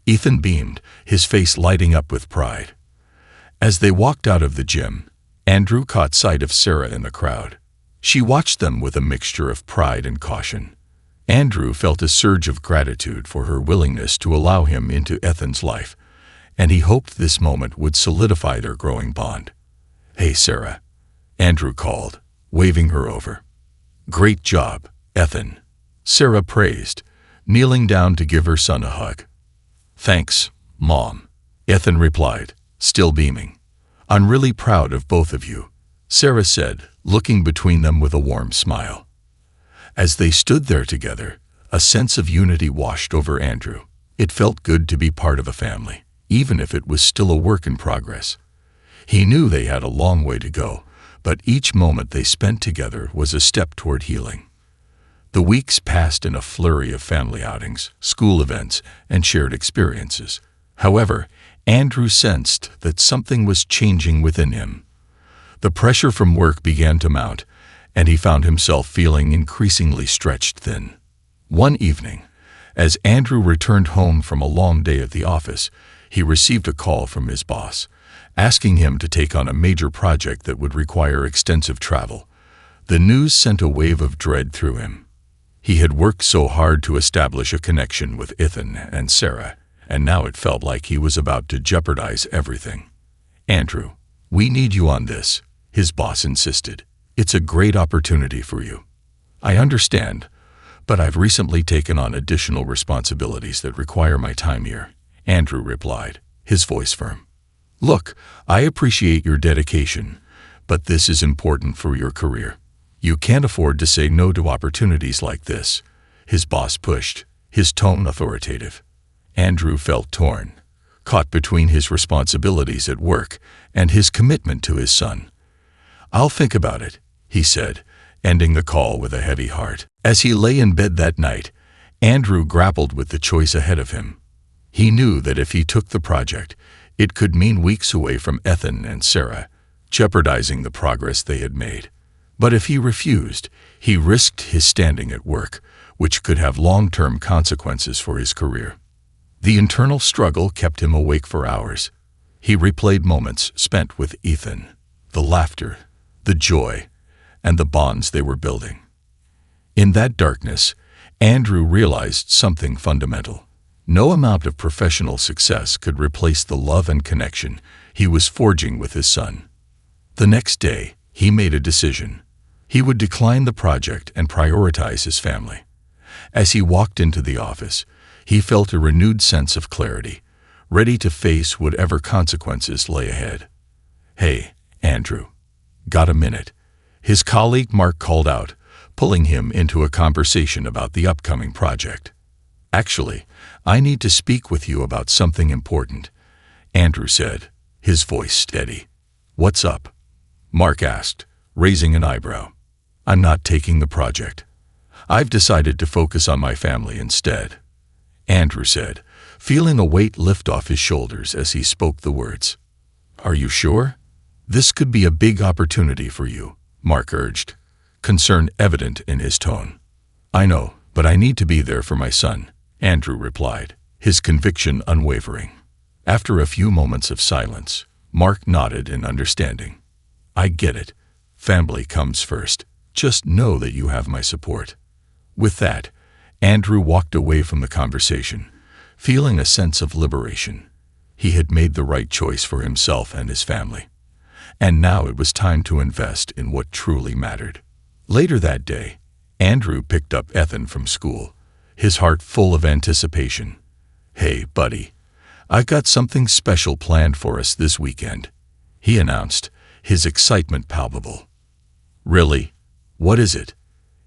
Ethan beamed, his face lighting up with pride. As they walked out of the gym, Andrew caught sight of Sarah in the crowd. She watched them with a mixture of pride and caution. Andrew felt a surge of gratitude for her willingness to allow him into Ethan's life, and he hoped this moment would solidify their growing bond. "Hey, Sarah," Andrew called, waving her over. "Great job, Ethan," Sarah praised, kneeling down to give her son a hug. "Thanks, Mom," Ethan replied, still beaming. "I'm really proud of both of you," Sarah said, looking between them with a warm smile. As they stood there together, a sense of unity washed over Andrew. It felt good to be part of a family, even if it was still a work in progress. He knew they had a long way to go, but each moment they spent together was a step toward healing. The weeks passed in a flurry of family outings, school events, and shared experiences. However, Andrew sensed that something was changing within him. The pressure from work began to mount, and he found himself feeling increasingly stretched thin. One evening, as Andrew returned home from a long day at the office, he received a call from his boss, asking him to take on a major project that would require extensive travel. The news sent a wave of dread through him. He had worked so hard to establish a connection with Ethan and Sarah, and now it felt like he was about to jeopardize everything. "Andrew, we need you on this," his boss insisted. "It's a great opportunity for you." "I understand, but I've recently taken on additional responsibilities that require my time here," Andrew replied, his voice firm. "Look, I appreciate your dedication, but this is important for your career. You can't afford to say no to opportunities like this," his boss pushed, his tone authoritative. Andrew felt torn, caught between his responsibilities at work and his commitment to his son. "I'll think about it," he said, ending the call with a heavy heart. As he lay in bed that night, Andrew grappled with the choice ahead of him. He knew that if he took the project, it could mean weeks away from Ethan and Sarah, jeopardizing the progress they had made. But if he refused, he risked his standing at work, which could have long-term consequences for his career. The internal struggle kept him awake for hours. He replayed moments spent with Ethan, the laughter, the joy, and the bonds they were building. In that darkness, Andrew realized something fundamental. No amount of professional success could replace the love and connection he was forging with his son. The next day, he made a decision. He would decline the project and prioritize his family. As he walked into the office, he felt a renewed sense of clarity, ready to face whatever consequences lay ahead. "Hey, Andrew, got a minute?" his colleague Mark called out, pulling him into a conversation about the upcoming project. "Actually, I need to speak with you about something important," Andrew said, his voice steady. "What's up?" Mark asked, raising an eyebrow. "I'm not taking the project. I've decided to focus on my family instead," Andrew said, feeling a weight lift off his shoulders as he spoke the words. "Are you sure? This could be a big opportunity for you," Mark urged, concern evident in his tone. "I know, but I need to be there for my son," Andrew replied, his conviction unwavering. After a few moments of silence, Mark nodded in understanding. "I get it. Family comes first. Just know that you have my support." With that, Andrew walked away from the conversation, feeling a sense of liberation. He had made the right choice for himself and his family, and now it was time to invest in what truly mattered. Later that day, Andrew picked up Ethan from school, his heart full of anticipation. "Hey, buddy, I've got something special planned for us this weekend," he announced, his excitement palpable. "Really? What is it?"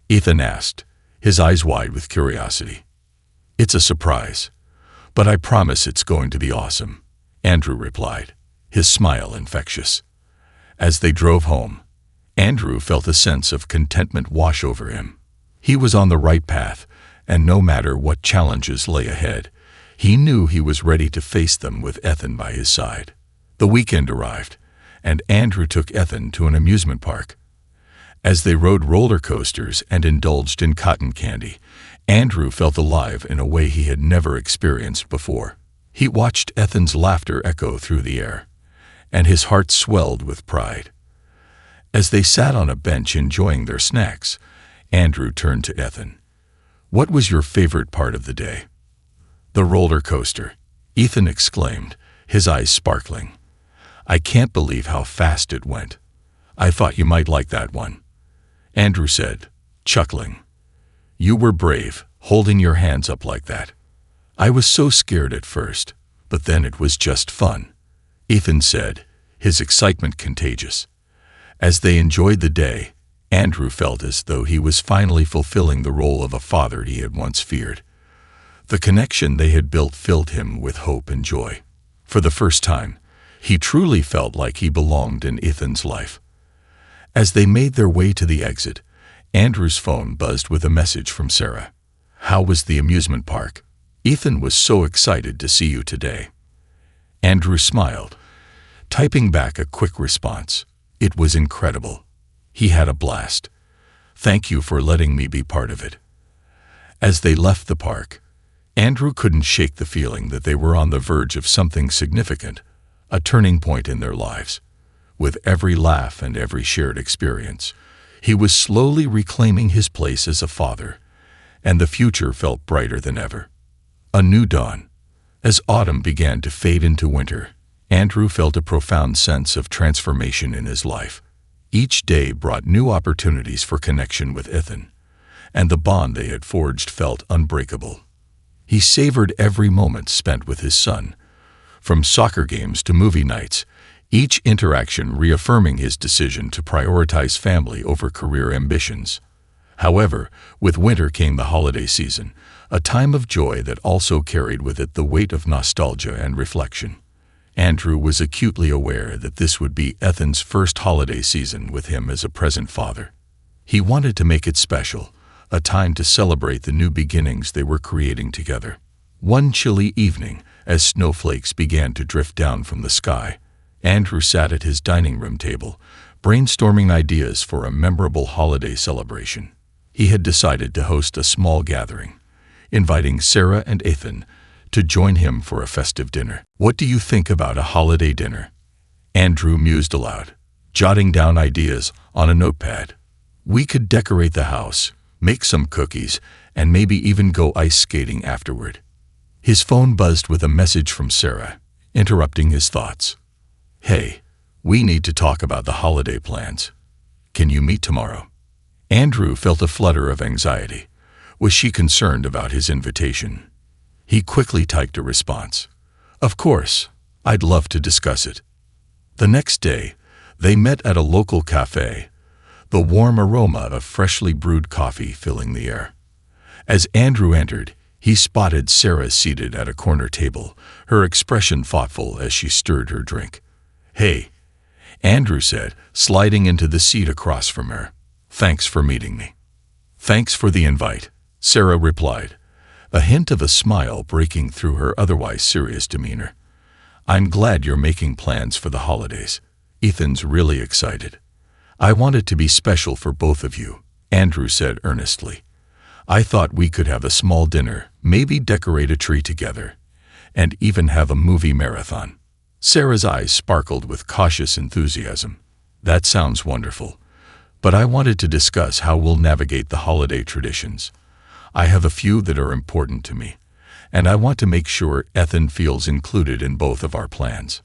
Ethan asked, his eyes wide with curiosity. "It's a surprise, but I promise it's going to be awesome," Andrew replied, his smile infectious. As they drove home, Andrew felt a sense of contentment wash over him. He was on the right path, and no matter what challenges lay ahead, he knew he was ready to face them with Ethan by his side. The weekend arrived, and Andrew took Ethan to an amusement park. As they rode roller coasters and indulged in cotton candy, Andrew felt alive in a way he had never experienced before. He watched Ethan's laughter echo through the air, and his heart swelled with pride. As they sat on a bench enjoying their snacks, Andrew turned to Ethan. "What was your favorite part of the day?" "The roller coaster," Ethan exclaimed, his eyes sparkling. "I can't believe how fast it went. I thought you might like that one," Andrew said, chuckling. "You were brave, holding your hands up like that. I was so scared at first, but then it was just fun," Ethan said, his excitement contagious. As they enjoyed the day, Andrew felt as though he was finally fulfilling the role of a father he had once feared. The connection they had built filled him with hope and joy. For the first time, he truly felt like he belonged in Ethan's life. As they made their way to the exit, Andrew's phone buzzed with a message from Sarah. "How was the amusement park? Ethan was so excited to see you today." Andrew smiled, typing back a quick response. "It was incredible. He had a blast. Thank you for letting me be part of it." As they left the park, Andrew couldn't shake the feeling that they were on the verge of something significant, a turning point in their lives. With every laugh and every shared experience, he was slowly reclaiming his place as a father, and the future felt brighter than ever. A new dawn. As autumn began to fade into winter, Andrew felt a profound sense of transformation in his life. Each day brought new opportunities for connection with Ethan, and the bond they had forged felt unbreakable. He savored every moment spent with his son, from soccer games to movie nights, each interaction reaffirming his decision to prioritize family over career ambitions. However, with winter came the holiday season, a time of joy that also carried with it the weight of nostalgia and reflection. Andrew was acutely aware that this would be Ethan's first holiday season with him as a present father. He wanted to make it special, a time to celebrate the new beginnings they were creating together. One chilly evening, as snowflakes began to drift down from the sky, Andrew sat at his dining room table, brainstorming ideas for a memorable holiday celebration. He had decided to host a small gathering, inviting Sarah and Ethan to join him for a festive dinner. "What do you think about a holiday dinner?" Andrew mused aloud, jotting down ideas on a notepad. "We could decorate the house, make some cookies, and maybe even go ice skating afterward." His phone buzzed with a message from Sarah, interrupting his thoughts. "Hey, we need to talk about the holiday plans. Can you meet tomorrow?" Andrew felt a flutter of anxiety. Was she concerned about his invitation? He quickly typed a response. "Of course, I'd love to discuss it." The next day, they met at a local cafe, the warm aroma of freshly brewed coffee filling the air. As Andrew entered, he spotted Sarah seated at a corner table, her expression thoughtful as she stirred her drink. "Hey," Andrew said, sliding into the seat across from her. "Thanks for meeting me." "Thanks for the invite," Sarah replied, a hint of a smile breaking through her otherwise serious demeanor. "I'm glad you're making plans for the holidays. Ethan's really excited." "I want it to be special for both of you," Andrew said earnestly. "I thought we could have a small dinner, maybe decorate a tree together, and even have a movie marathon." Sarah's eyes sparkled with cautious enthusiasm. "That sounds wonderful, but I wanted to discuss how we'll navigate the holiday traditions. I have a few that are important to me, and I want to make sure Ethan feels included in both of our plans."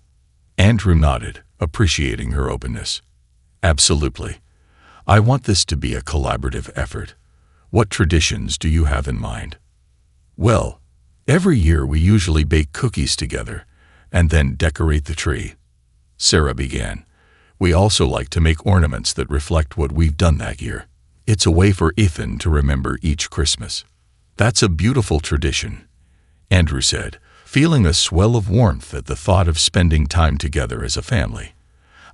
Andrew nodded, appreciating her openness. "Absolutely. I want this to be a collaborative effort. What traditions do you have in mind?" "Well, every year we usually bake cookies together and then decorate the tree," Sarah began. "We also like to make ornaments that reflect what we've done that year. It's a way for Ethan to remember each Christmas." "That's a beautiful tradition," Andrew said, feeling a swell of warmth at the thought of spending time together as a family.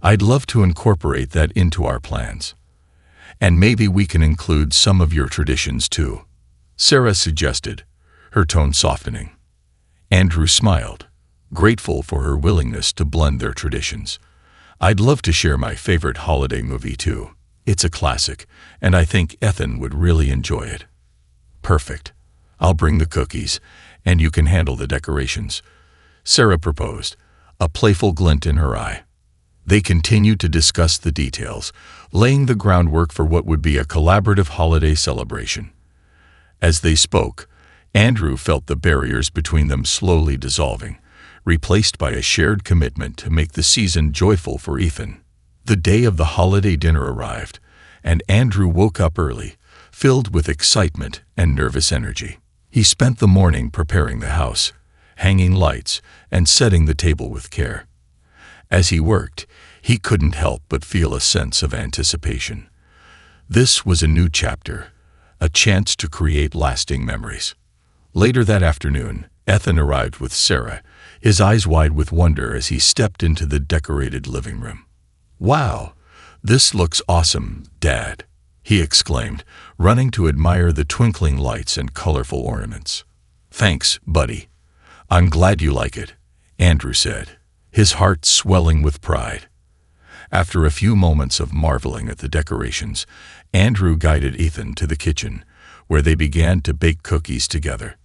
"I'd love to incorporate that into our plans. And maybe we can include some of your traditions too," Sarah suggested, her tone softening. Andrew smiled, grateful for her willingness to blend their traditions. "I'd love to share my favorite holiday movie too. It's a classic, and I think Ethan would really enjoy it." "Perfect. I'll bring the cookies, and you can handle the decorations," Sarah proposed, a playful glint in her eye. They continued to discuss the details, laying the groundwork for what would be a collaborative holiday celebration. As they spoke, Andrew felt the barriers between them slowly dissolving, replaced by a shared commitment to make the season joyful for Ethan. The day of the holiday dinner arrived, and Andrew woke up early, filled with excitement and nervous energy. He spent the morning preparing the house, hanging lights, and setting the table with care. As he worked, he couldn't help but feel a sense of anticipation. This was a new chapter, a chance to create lasting memories. Later that afternoon, Ethan arrived with Sarah, his eyes wide with wonder as he stepped into the decorated living room. "Wow, this looks awesome, Dad," he exclaimed, running to admire the twinkling lights and colorful ornaments. "Thanks, buddy. I'm glad you like it," Andrew said, his heart swelling with pride. After a few moments of marveling at the decorations, Andrew guided Ethan to the kitchen, where they began to bake cookies together.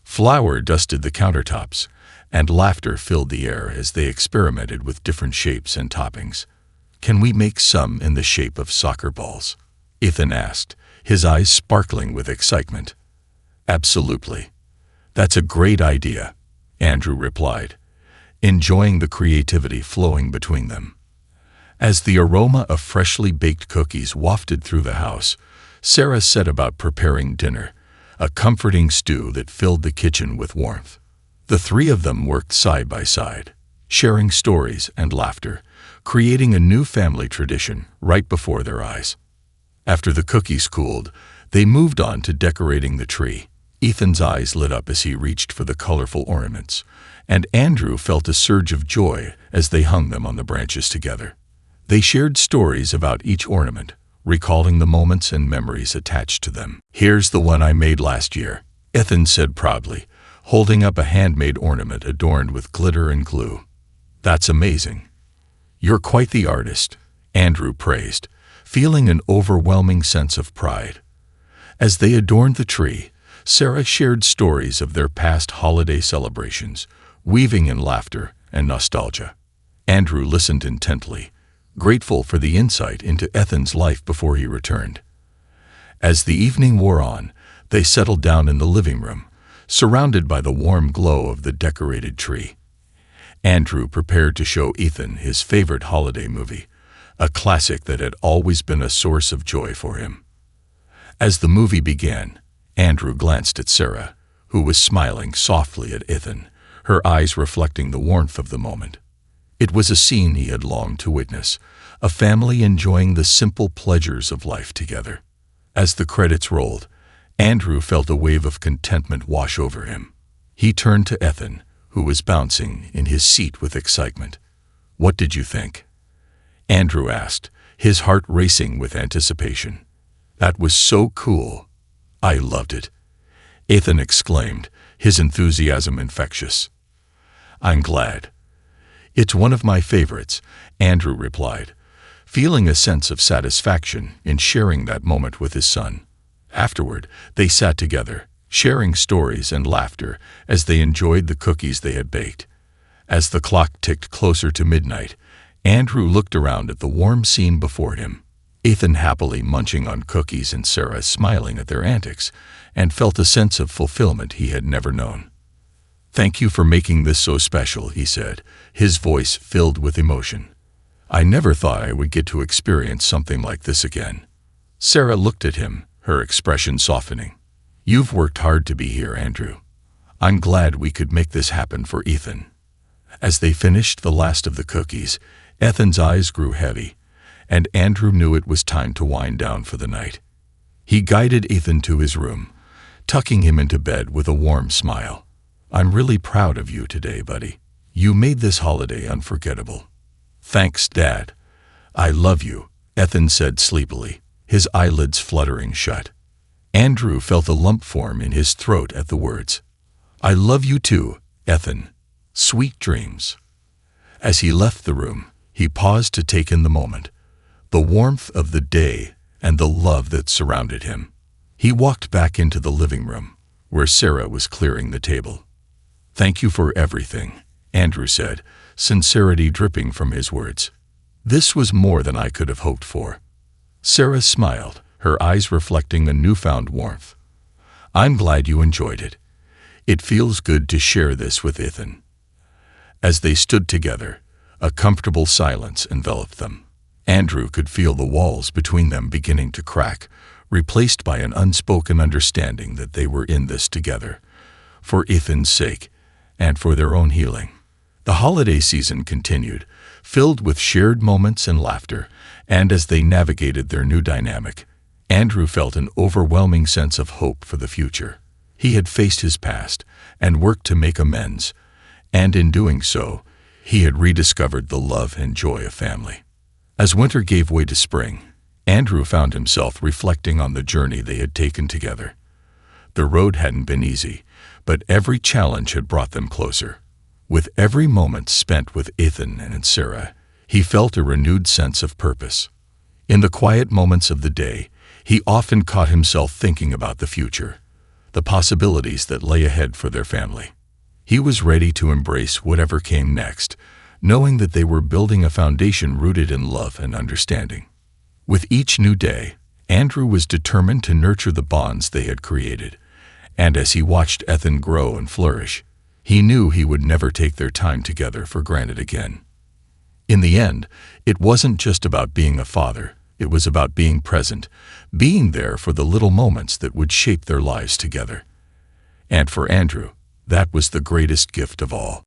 Flour dusted the countertops, and laughter filled the air as they experimented with different shapes and toppings. "Can we make some in the shape of soccer balls?" Ethan asked, his eyes sparkling with excitement. "Absolutely. That's a great idea," Andrew replied, enjoying the creativity flowing between them. As the aroma of freshly baked cookies wafted through the house, Sarah set about preparing dinner, a comforting stew that filled the kitchen with warmth. The three of them worked side by side, sharing stories and laughter, creating a new family tradition right before their eyes. After the cookies cooled, they moved on to decorating the tree. Ethan's eyes lit up as he reached for the colorful ornaments, and Andrew felt a surge of joy as they hung them on the branches together. They shared stories about each ornament, recalling the moments and memories attached to them. "Here's the one I made last year," Ethan said proudly, holding up a handmade ornament adorned with glitter and glue. "That's amazing. You're quite the artist," Andrew praised, feeling an overwhelming sense of pride. As they adorned the tree, Sarah shared stories of their past holiday celebrations, weaving in laughter and nostalgia. Andrew listened intently, grateful for the insight into Ethan's life before he returned. As the evening wore on, they settled down in the living room, surrounded by the warm glow of the decorated tree. Andrew prepared to show Ethan his favorite holiday movie, a classic that had always been a source of joy for him. As the movie began, Andrew glanced at Sarah, who was smiling softly at Ethan, her eyes reflecting the warmth of the moment. It was a scene he had longed to witness, a family enjoying the simple pleasures of life together. As the credits rolled, Andrew felt a wave of contentment wash over him. He turned to Ethan, who was bouncing in his seat with excitement. "What did you think?" Andrew asked, his heart racing with anticipation. "That was so cool. I loved it," Ethan exclaimed, his enthusiasm infectious. "I'm glad. It's one of my favorites," Andrew replied, feeling a sense of satisfaction in sharing that moment with his son. Afterward, they sat together, sharing stories and laughter as they enjoyed the cookies they had baked. As the clock ticked closer to midnight, Andrew looked around at the warm scene before him, Ethan happily munching on cookies and Sarah smiling at their antics, and felt a sense of fulfillment he had never known. "Thank you for making this so special," he said, his voice filled with emotion. "I never thought I would get to experience something like this again." Sarah looked at him, her expression softening. "You've worked hard to be here, Andrew. I'm glad we could make this happen for Ethan." As they finished the last of the cookies, Ethan's eyes grew heavy, and Andrew knew it was time to wind down for the night. He guided Ethan to his room, tucking him into bed with a warm smile. "I'm really proud of you today, buddy. You made this holiday unforgettable." "Thanks, Dad. I love you," Ethan said sleepily, his eyelids fluttering shut. Andrew felt a lump form in his throat at the words. "I love you too, Ethan. Sweet dreams." As he left the room, he paused to take in the moment, the warmth of the day and the love that surrounded him. He walked back into the living room, where Sarah was clearing the table. "Thank you for everything," Andrew said, sincerity dripping from his words. "This was more than I could have hoped for." Sarah smiled, her eyes reflecting a newfound warmth. "I'm glad you enjoyed it. It feels good to share this with Ethan." As they stood together, a comfortable silence enveloped them. Andrew could feel the walls between them beginning to crack, replaced by an unspoken understanding that they were in this together, for Ethan's sake and for their own healing. The holiday season continued, filled with shared moments and laughter, and as they navigated their new dynamic, Andrew felt an overwhelming sense of hope for the future. He had faced his past and worked to make amends, and in doing so, he had rediscovered the love and joy of family. As winter gave way to spring, Andrew found himself reflecting on the journey they had taken together. The road hadn't been easy, but every challenge had brought them closer. With every moment spent with Ethan and Sarah, he felt a renewed sense of purpose. In the quiet moments of the day, he often caught himself thinking about the future, the possibilities that lay ahead for their family. He was ready to embrace whatever came next, knowing that they were building a foundation rooted in love and understanding. With each new day, Andrew was determined to nurture the bonds they had created, and as he watched Ethan grow and flourish, he knew he would never take their time together for granted again. In the end, it wasn't just about being a father, it was about being present, being there for the little moments that would shape their lives together. And for Andrew, that was the greatest gift of all.